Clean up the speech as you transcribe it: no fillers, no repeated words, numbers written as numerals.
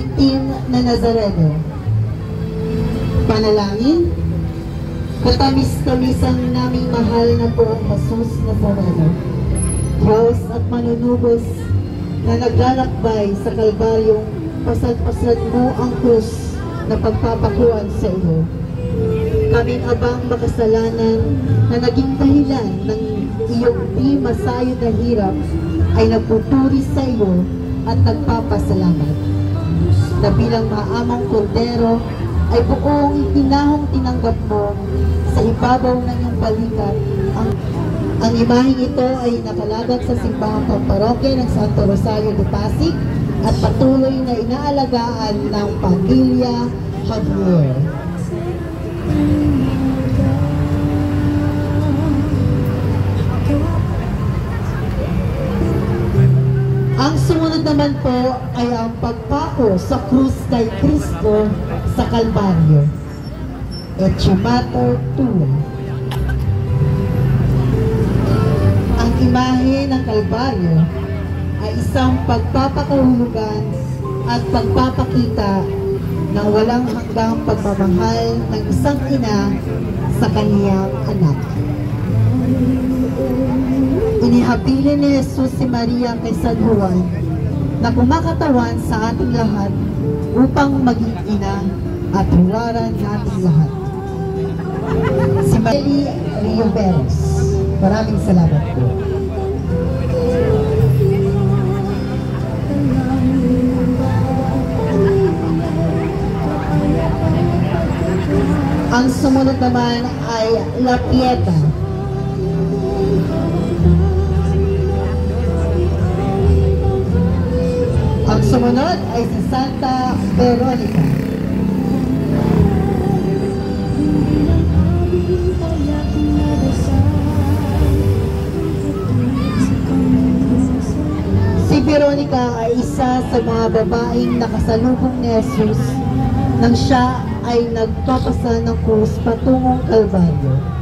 itim na Nazareno. Panalangin, katamis-tamisang naming mahal na poong Jesus Nazareno, Diyos at manunubos na naglalakbay sa Kalbaryong pasad-pasad mo ang krus na pagpapakuan sa iyo. Kaming abang makasalanan na naging dahilan ng iyong di masayo na hirap ay nagpupuri sa iyo at nagpapasalamat. Na bilang maamang kordero ay buong itinahong tinanggap mo sa ibabaw ng iyong balikat. Ang imaheng ito ay nakalagak sa simbahang pamparokya ng Santo Rosario de Pasig at patuloy na inaalagaan ng pamilya Javier. Ang sumunod naman po ay ang pagpako sa krus kay Cristo sa Kalbaryo. Etchimato Tua. Ang imahe ng Kalbaryo ay isang pagpapakahulugan at pagpapakita ng walang hanggang pagmamahal ng isang ina sa kaniyang anak. Inihabilin ni Jesus si Maria kay San Juan na kumakatawan sa ating lahat upang maging ina at huwaran nating lahat. Si Maria Rioveros. Maraming salamat po. Ang sumunod naman ay La Pieta. Ang sumunod ay si Santa Veronica. Si Veronica ay isa sa mga babaeng nakasalubong ni Jesus nang siya ay nagpapasa ng krus patungong Kalbaryo.